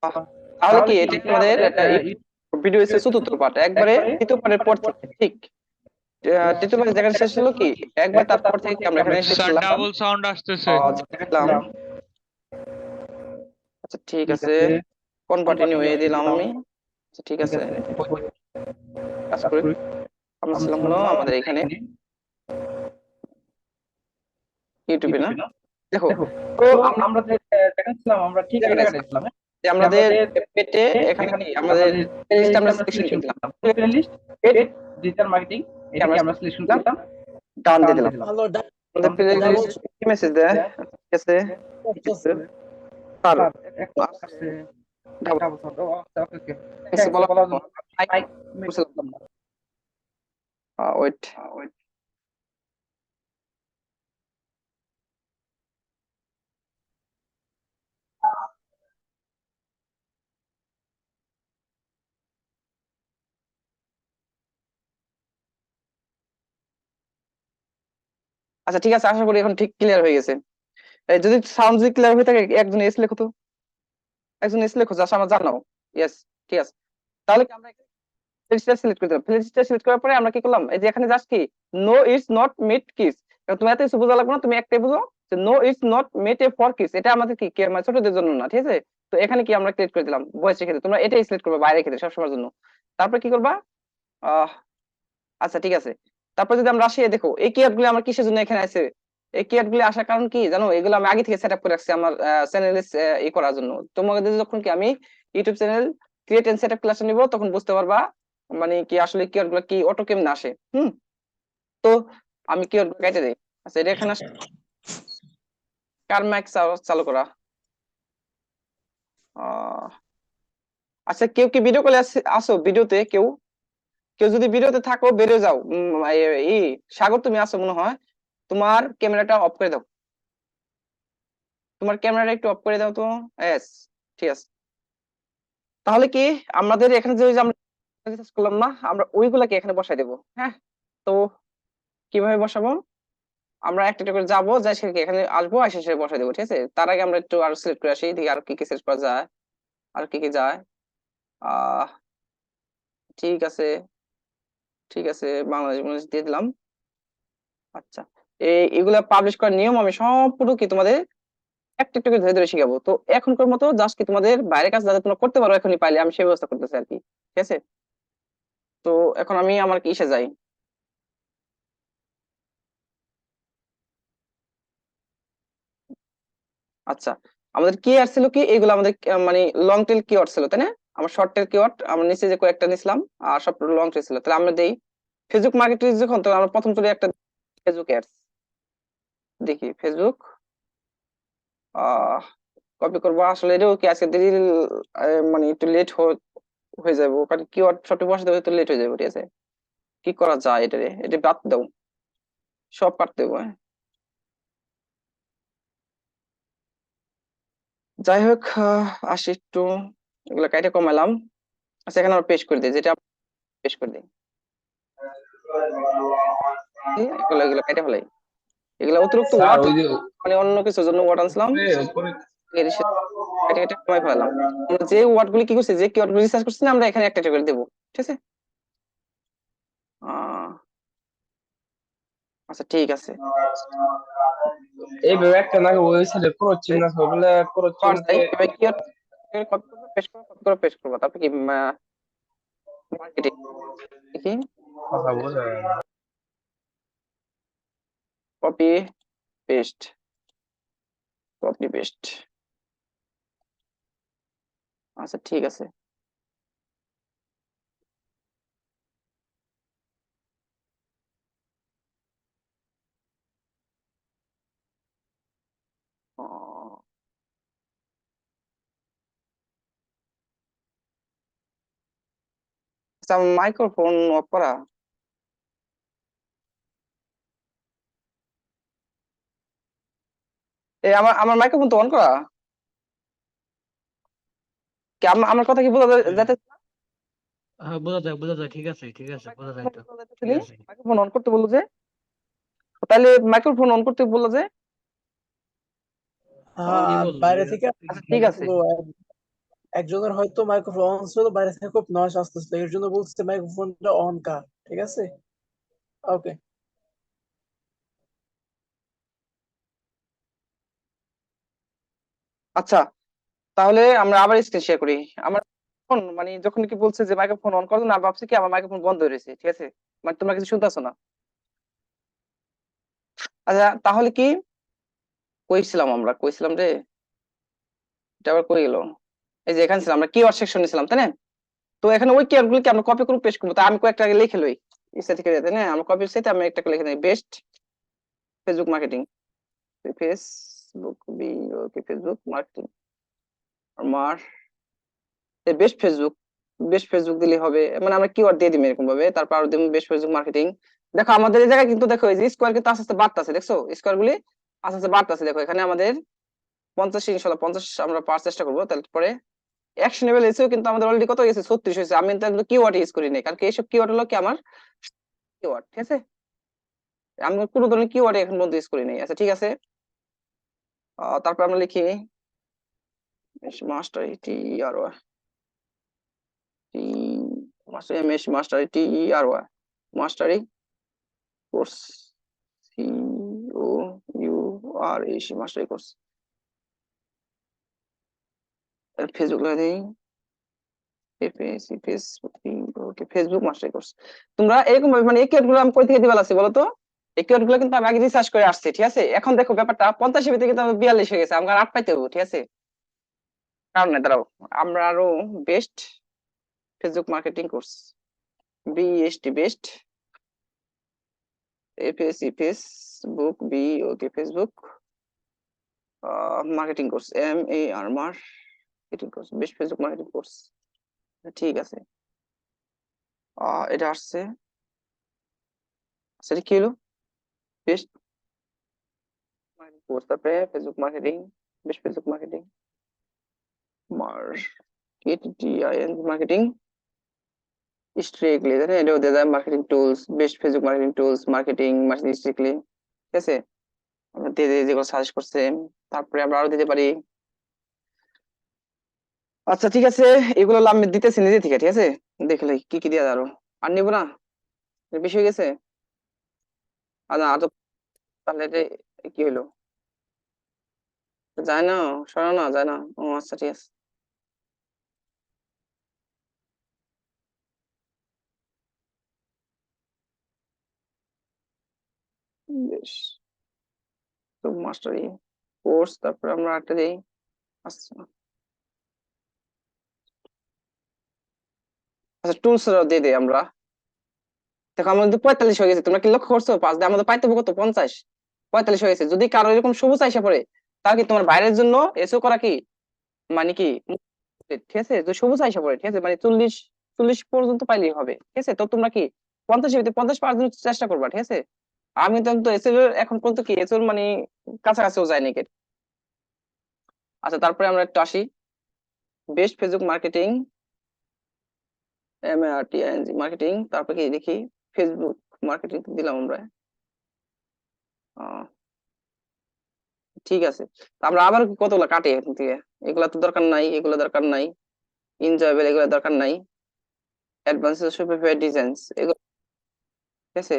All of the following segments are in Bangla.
তাহলে কি এটা আমাদের ভিডিও এসে চতুর্থ পার্ট, একবারে তৃতীয় পার্টের পর থেকে ঠিক তৃতীয় পার্টের জায়গাটা শেষ হলো কি একবার, তারপর থেকে কি আমরা এখানে ক্লিক স্যার করলাম, ডাবল সাউন্ড আসতেছে। দেখলাম। আচ্ছা ঠিক আছে, কন্টিনিউ হয়ে দিলাম আমি। আচ্ছা ঠিক আছে, কাজ করি। আমরা ছিলাম হলো আমাদের এখানে ইউটিউবে না, দেখো। তো আমরা দেখাচ্ছিলাম আমরা ঠিক জায়গাটা ছিলাম, যে আমাদের পেটে এখানে কি আমাদের প্লেলিস্ট আমরা সিলেকশন করে দিলাম, প্লেলিস্ট পেট ডিজিটাল মার্কেটিং, এটা কি আমরা সিলেকশন করলাম, ডান দিয়ে দিলাম। আমাদের প্লেলিস্ট কি মেসেজ দেয়, ঠিক আছে স্যার আসছে ডাবল কিছু বলা বুঝলাম না, ওয়েট। আচ্ছা ঠিক আছে, আশা করি এখন ঠিক ক্লিয়ার হয়ে গেছে। যদি সাউন্ড যদি ক্লিয়ার হয়ে থাকে একজন এস লেখো তো, একজন এস লেখো যা আমার জানাও। ইয়েস, ঠিক আছে। তাহলে কি আমরা প্লেলিস্টটা সিলেক্ট করে দিলাম, প্লেলিস্টটা সিলেক্ট করার পরে আমরা কি করলাম, এই যে এখানে জাস্ট কি no it's not made kiss, তুমি এত কিছু বোঝা লাগবে না, তুমি একটাই বুঝো যে no it's not made a for kiss, এটা আমাদের কি মানে ছোটদের জন্য না, ঠিক আছে। তো এখানে কি আমরা ক্লিক করে দিলাম ভয়েস ক্ষেত্রে, তোমরা এটাই সিলেক্ট করবে বাইরে ক্ষেত্রে সবসময়ের জন্য। তারপর কি করবা, আহ আচ্ছা ঠিক আছে। তারপর যদি আমরা আসি, দেখো এই কিওয়ার্ড গুলো আমার কিসের জন্য এখানে আছে, এই কিওয়ার্ড গুলো আসার কারণ কি জানো, এগুলো আমি আগে থেকে সেট আপ করে রাখছি আমার চ্যানেলে ই করার জন্য। তোমাদের যখন কি আমি YouTube channel create and set up class নিব, তখন বুঝতে পারবা মানে কি আসলে কিওয়ার্ড গুলো কি অটো কেমনে আসে। তো আমি কিওয়ার্ড গুলো কেটে দিই। আচ্ছা এটা এখানে কার মাইক চালু করা, আহ আচ্ছা কেউ কি ভিডিও কলে আসো, ভিডিওতে কেউ, কেউ যদি ভিডিওতে থাকো বেরিয়ে যাও। এই সাগর তুমি আসো মনে হয়, তোমার ক্যামেরাটা অফ করে দাও, তোমার ক্যামেরাটা একটু অফ করে দাও তো। এস, ঠিক আছে। তাহলে কি আমাদের এখানে যে ওই যে আমরা রিসার্চ করলাম না, আমরা ওইগুলাকে এখানে বসাই দেবো। হ্যাঁ, তো কিভাবে বসাবো, আমরা একটা একটা করে যাবো, যাই সেখানে এখানে আসবো, এসে সে বসাই দেবো, ঠিক আছে। তার আগে আমরা একটু আর সিলেক্ট করে আসি, দেখি আর কি কি সিলেক্ট করা যায়, আর কি কি যায়। আহ ঠিক আছে, ঠিক আছে, বাংলাদেশ বাংলাদেশ দিয়ে দিলাম। আচ্ছা, এগুলা পাবলিশ করার নিয়ম আমি সম্পূর্ণ কি তোমাদের একটা একটা করে ধরে ধরে শিখাবো। তো এখনকার মতো জাস্ট কি তোমাদের বাইরের কাজ যাতে তোমরা করতে পারো এখনই পাইলে, আমি সেই ব্যবস্থা করতেছি আর কি, ঠিক আছে। তো এখন আমি আমার কিসে যাই, আচ্ছা আমাদের কি আর ছিল কি এগুলো আমাদের মানে লং টেল কিওয়ার্ড ছিল তাই না, আমার শর্ট টেল কিওয়ার্ড আমরা নিচে যে কয়েকটা নিছিলাম, আর সব লং টেল ছিল। তাহলে আমরা দেই ফেসবুক মার্কেটিং, যখন তো আমরা প্রথম চলে একটা ফেসবুক অ্যাডস, দেখি ফেসবুক আহ কপি করবো, আসলে এটাও কি আজকে দেরি মানে একটু লেট হয়ে যাবো, কারণ কিওয়ার্ড সবটা বসাতে হয়তো লেট হয়ে যাবে, ঠিক আছে। কি করা যায় এটারে, এটা বাদ দাও, সব কাটতে হবে, হ্যাঁ? যাই হোক, আসি একটু, এগুলো কাইটা কমালাম। আচ্ছা এখানে আমরা পেস্ট করে দিই, যেটা পেস্ট করে দিই, এগুলো এগুলো কেটে ফেলাই, এগুলো অতিরিক্ত স্যার ওয়াট, ওই যে মানে অন্য কিছুর জন্য ওয়াট আনছিলাম, উপরে উপরে এর কেটে কেটে কমাই ফেলাম। আমরা যে ওয়ার্ড গুলি কি করছি, যে কিওয়ার্ড গুলি রিসার্চ করছি না, আমরা এখানে একটা একটা করে দেবো, ঠিক আছে। আহ আচ্ছা ঠিক আছে, এইভাবে একটা না ওই সাইডে ক্রস চিহ্ন আছে ওগুলা ক্রস পার যাই চিহ্নতে এবার কিওয়ার্ড কত করবো, পেস্ট করবো, কত করে পেস্ট করবো, তারপর কি মার্কেটিং, দেখি কথা বলে কপি পেস্ট, কপি পেস্ট, আচ্ছা ঠিক আছে। আহ, আচ্ছা মাইক্রোফোন অফ করা, এই আমার আমার মাইক্রোফোন তো অন করা, কি আমার আমার কথা কি বোঝা যাচ্ছে, হ্যাঁ, বোঝা যায়, ঠিক আছে, ঠিক আছে, বোঝা যায় তো, ঠিক আছে। মাইক্রোফোন অন করতে বললো যে, তাহলে মাইক্রোফোন অন করতে বললো যে, কি বললো বাইরে থেকে তুই আচ্ছা ঠিক আছে, একজনের হয়তো মাইক্রোফোন অন ছিল, বাইরে থেকে খুব নয়েজ আসতেছিল, এর জন্য বলছে মাইক্রোফোনটা অন কর। ঠিক আছে, ওকে। আচ্ছা, তাহলে আমরা আবার স্ক্রিন শেয়ার করি। আমার ফোন মানে যখন কি বলছে যে মাইক্রোফোন অন করো না, ভাবছি কি আমার মাইক্রোফোন বন্ধ হয়ে রয়েছে, ঠিক আছে, মানে তোমরা কিছু শুনতেছো না। আচ্ছা তাহলে কি কইছিলাম, আমরা কইছিলাম যে এটা আবার কই গেল, এই যে এখানে ছিলাম আমরা কিওয়ার্ড সেকশন নিছিলাম তাই না? তো এখানে ওই কিওয়ার্ড গুলোকে আমরা কপি করে পেস্ট করবো। তা আমি কয়েকটা আগে লিখে লই ইচ্ছা থেকে, তাই না? আমরা কপির সাথে আমি একটা করে লিখে নিই, best Facebook marketing, Facebook B, okay, Facebook marketing আমার, বেস্ট ফেসবুক, বেস্ট ফেসবুক দিলে হবে, মানে আমরা কিওয়ার্ড দিয়ে দিই এরকম ভাবে, তারপর আরো দিই বেস্ট ফেসবুক মার্কেটিং। দেখো আমাদের এই জায়গায় কিন্তু দেখো এই যে স্কোয়ার কিন্তু আস্তে আস্তে বাড়তেছে, দেখছো স্কোয়ার গুলি আস্তে আস্তে বাড়তেছে। দেখো এখানে আমাদের 50, ইনশাল্লাহ 50 আমরা পাওয়ার চেষ্টা করবো। তারপরে অ্যাকশনেবল এসেও কিন্তু আমাদের অলরেডি কত গেছে, 36 হয়েছে। আমি কিন্তু কিওয়ার্ড ইউজ করি নাই, কারণ কি এইসব কিওয়ার্ড হলো কি আমার কিওয়ার্ড, ঠিক আছে, আমি কোনো ধরনের কিওয়ার্ড এখন পর্যন্ত ইউজ করি নাই। আচ্ছা ঠিক আছে, তারপর আমরা লিখি master T R Y, T master M S master T R Y, mastery course, C O U R S, mastery course. Facebook দেই, Facebook, okay, Facebook mastery course. তোমরা এরকম ভাবে মানে এই কিওয়ার্ড গুলো আমি কই থেকে দিবা লাগছে বলো তো? এই কিওয়ার্ড গুলো কিন্তু আমি আগে রিসার্চ করে আসছি, ঠিক আছে। এখন দেখো ব্যাপারটা 50 ভিতরে কিন্তু আমার 42 হয়ে গেছে, আমার 8 পাইতে হবে, ঠিক আছে। কারণ না, দাঁড়াও, আমরা আরো best Facebook marketing course, BST, best FAC, Facebook B, okay, Facebook marketing course, M A R marketing course, best Facebook marketing course, ঠিক আছে। এটা আসছে, সেটা কি হলো, বেস্ট মার্কেটিং কোর্স, তারপরে Facebook marketing, best Facebook marketing marketing strictly, তাই না? এটাও দিয়ে দেয় marketing tools, best Facebook marketing tools, marketing marketing strictly, ঠিক আছে। আমরা দিয়ে দিই যেগুলো সাজেস্ট করছে। তারপরে আমরা আরো দিতে পারি। আচ্ছা ঠিক আছে, এগুলো আমি দিতেছি নিজে থেকে, ঠিক আছে। দেখলে কি কি দেওয়া যায় আরো, আর নিবো না, বেশি হয়ে গেছে। আচ্ছা আর তো, তাহলে এটা কি হলো, যায় না, সরানো না যায় না, ও আচ্ছা ঠিক আছে। বেশ, তো মাস্টারি কোর্স, তারপরে আমরা একটা দিই। আচ্ছা, আচ্ছা টুলস দিয়ে দিই আমরা। দেখো আমাদের 45 হয়ে গেছে, তোমরা কি লক্ষ্য করছো? 5 দিয়ে আমাদের পাইতে হবে কত, 50, 45 হয়ে গেছে। যদি কারো এরকম সবুজ আইসা পড়ে, তাহলে কি তোমার বাইরের জন্য এসও করা কি মানে কি, ঠিক আছে। তো সবুজ আইসা পড়ে, ঠিক আছে, মানে 40 পর্যন্ত পাইলেই হবে, ঠিক আছে। তো তোমরা কি 50 এর ভিতরে 50 পাওয়ার জন্য চেষ্টা করবা, ঠিক আছে। আমি তো এসএল এখন পর্যন্ত কি এসএল মানে কাছাকাছিও যায়নি কে। আচ্ছা তারপরে আমরা একটু আসি, best Facebook marketing, M A R T I N G marketing, তারপরে কি দেখি ফেসবুক মার্কেটিং দিলাম আমরা। আহ, ঠিক আছে, তো আমরা আবার কতগুলো কাটি এখান থেকে। এগুলা তো দরকার নাই, এগুলো দরকার নাই, এনজয়েবল এগুলো দরকার নাই, অ্যাডভান্স সুপারফিয়ার ডিজাইনস এগুলো, ঠিক আছে।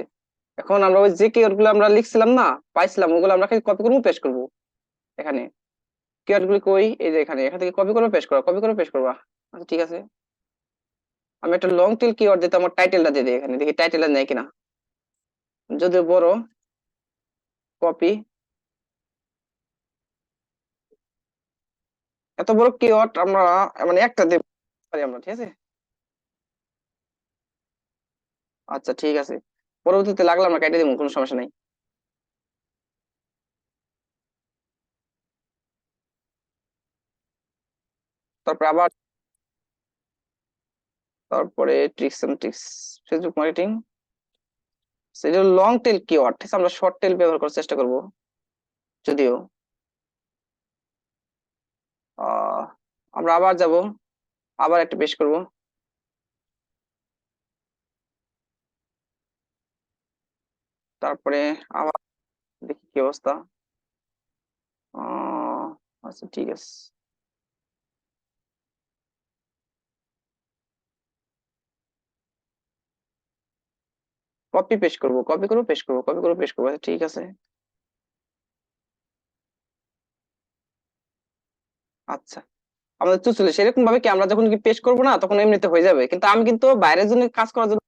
এখন আমরা ওই যে কিওয়ার্ড গুলো আমরা লিখছিলাম না, পাইছিলাম, ওগুলো আমরা কপি করবো, পেস্ট করবো এখানে। কিওয়ার্ড গুলি কই, এই যে এখানে, এখান থেকে কপি করবো, পেস্ট করবা, কপি করে পেস্ট করবা। আচ্ছা ঠিক আছে, আমি একটা লং টেল কিওয়ার্ড দিতে আমার টাইটেলটা দিয়ে দিই এখানে, দেখি টাইটেলটা নেয় কিনা, যদিও বড়, কপি, এত বড় কিওয়ার্ড আমরা মানে একটা দেব পারি আমরা, ঠিক আছে। আচ্ছা ঠিক আছে, পরবর্তীতে লাগলে আমরা কেটে দেবো, কোনো সমস্যা নাই। তারপরে আবার, তারপরে tricks and tricks Facebook marketing, সেটা লং টেল কিওয়ার্ড, ঠিক আছে, আমরা শর্ট টেল ব্যবহার করার চেষ্টা করব। যদিও আহ আমরা আবার যাব, আবার একটা পেশ করব, তারপরে আবার দেখি কি অবস্থা। আচ্ছা ঠিক আছে, কপি পেস্ট করবো, কপি করবো, পেস্ট করবো, কপি করবো, পেস্ট করবো। আচ্ছা, ঠিক আছে। আচ্ছা, আমাদের 44 এরকম ভাবে কি আমরা যখন কি পেস্ট করবো না তখন এমনিতে হয়ে যাবে, কিন্তু আমি কিন্তু বাইরের জন্য কাজ করার জন্য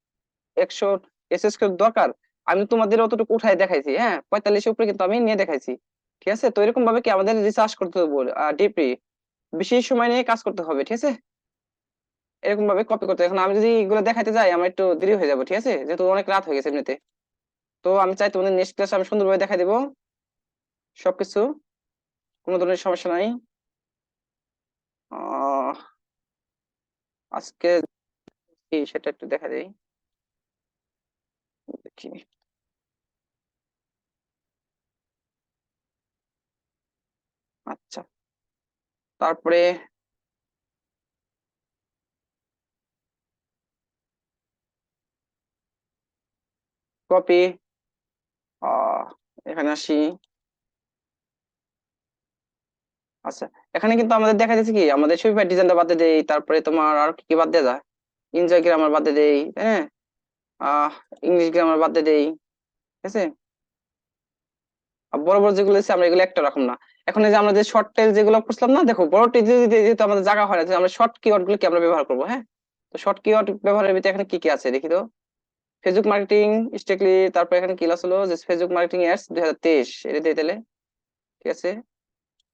100 এসএস দরকার। আমি তোমাদের অতটুকু উঠাই দেখাইছি, হ্যাঁ 45 উপরে কিন্তু আমি নিয়ে দেখাইছি। ঠিক আছে, তো এরকম ভাবে কি আমাদের রিসার্চ করতে হবে, ডিপলি বেশি সময় নিয়ে কাজ করতে হবে। ঠিক আছে, এরকম ভাবে কপি করতে। এখন আমি যদি এগুলো দেখাইতে যাই আমার একটু দেরি হয়ে যাবে, ঠিক আছে, যেহেতু অনেক রাত হয়ে গেছে এমনিতে। তো আমি চাই তোমাদের নেক্সট ক্লাসে আমি সুন্দরভাবে দেখাই দেবো সবকিছু, কোনো ধরনের সমস্যা নাই। আহ আজকে কি সেটা একটু দেখা দেই, দেখি। আচ্ছা, তারপরে কপি, আহ এখানে আসি। আচ্ছা, এখানে কিন্তু আমাদের দেখা যাচ্ছে কি আমাদের সুইপার ডিজাইনটা বাদ দিয়ে দেই, তারপরে তোমার আর কি কি বাদ দেওয়া যায়, এনজয় গ্রামার বাদ দিয়ে দেই, হ্যাঁ আহ ইংলিশ গ্রামার বাদ দিয়ে দেই। ঠিক আছে, আর বড় বড় যেগুলো আছে আমরা এগুলো একটা রাখুন না। এখন এই যে আমরা যে শর্ট টেল যেগুলো করছিলাম না, দেখো বড় টেল যেহেতু আমাদের জায়গা হয় না, যে আমরা শর্ট কিওয়ার্ড গুলো কি আমরা ব্যবহার করবো, হ্যাঁ। তো শর্ট কিওয়ার্ড ব্যবহারের ভিতরে এখানে কি কি আছে দেখি তো। ফেসবুক মার্কেটিং স্ট্রিক্টলি, তারপর এখানে কি হলো যে ফেসবুক মার্কেটিং অ্যাডস 2023, এটা দিয়ে দিলে ঠিক আছে।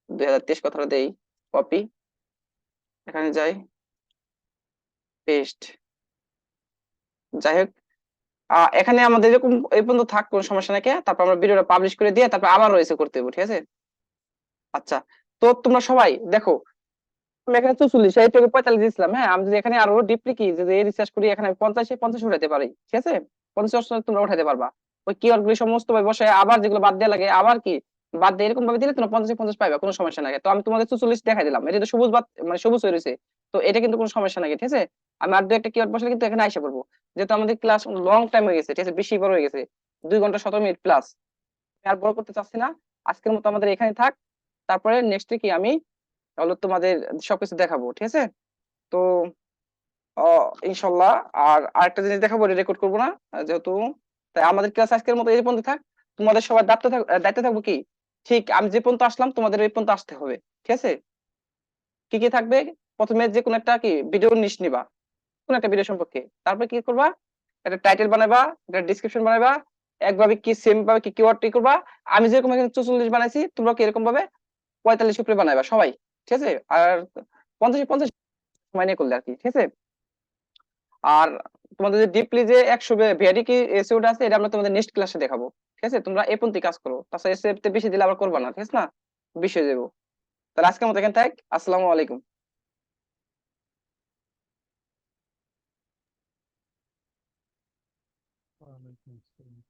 2023 কথাটা দেই, কপি, এখানে যাই, পেস্ট। যাই হোক, এখানে আমাদের এরকম এই পর্যন্ত থাক, কোনো সমস্যা নাই। তারপর আমরা ভিডিওটা পাবলিশ করে দিয়ে তারপর আবার রয়েছে করতে হবে, ঠিক আছে। আচ্ছা, তো তোমরা সবাই দেখো, আমি এখানে 44 এই তোকে 45 দিয়েছিলাম, হ্যাঁ আমি যদি এখানে আরো ডিপলি কি যদি রিসার্চ করি এখানে আমি 50 উঠাতে পারি, ঠিক আছে। 50 তোমরা উঠাতে পারবা, ওই কিওয়ার্ড গুলি সমস্ত ভাবে বসে আবার যেগুলো বাদ দেওয়া লাগে আবার কি বাদ দিয়ে এরকম ভাবে দিলে তোমরা 50 পাইবা, কোনো সমস্যা নাই। তো আমি তোমাদের 44 দেখাই দিলাম, এটা তো সবুজ বাদ মানে সবুজ হয়ে রয়েছে, তো এটা কিন্তু কোনো সমস্যা নাই, ঠিক আছে। আমি আর দু একটা কিওয়ার্ড বসলে কিন্তু এখানে আইসা পড়বো, যেহেতু আমাদের ক্লাস লং টাইম হয়ে গেছে, ঠিক আছে, বেশি বড় হয়ে গেছে, 2 ঘন্টা 17 মিনিট প্লাস। আর বড় করতে চাচ্ছি না, আজকের মতো আমাদের এখানে থাক। তারপরে নেক্সট কি আমি তাহলে তোমাদের সবকিছু দেখাবো, ঠিক আছে। তো ইনশাল্লাহ আর আরেকটা জিনিস দেখাবো, রেকর্ড করবো না যেহেতু। তাই আমাদের ক্লাস আজকের মতো এই পর্যন্ত থাক। তোমাদের সবার দায়িত্ব থাকবো কি, ঠিক আমি যে পর্যন্ত আসলাম তোমাদের এই পর্যন্ত আসতে হবে, ঠিক আছে। কি কি থাকবে, প্রথমে যে কোনো একটা কি ভিডিও নিস নিবা, কোন একটা ভিডিও সম্পর্কে, তারপরে কি করবা, একটা টাইটেল বানাবা, একটা ডিসক্রিপশন বানাবা, একভাবে কি সেম ভাবে কি কিওয়ার্ড টি করবা। আমি যেরকম এখানে 44 বানাইছি তোমরা কি এরকম ভাবে 45 উপরে বানাবা সবাই, ঠিক আছে। আর 50 সময় নিয়ে করলে আর কি, ঠিক আছে। আর তোমাদের যে ডিপলি যে 100 ভেরি কি এসইওটা আছে এটা আমরা তোমাদের নেক্সট ক্লাসে দেখাবো, ঠিক আছে। তোমরা এই পর্যন্ত কাজ করো, তাছাড়া এসইও তে বেশি দিলে আবার করবা না, ঠিক আছে না, বেশি হয়ে যাবো। তাহলে আজকের মতো এখানে থাক, আসসালামু আলাইকুম। ওয়ালাইকুম আসসালাম।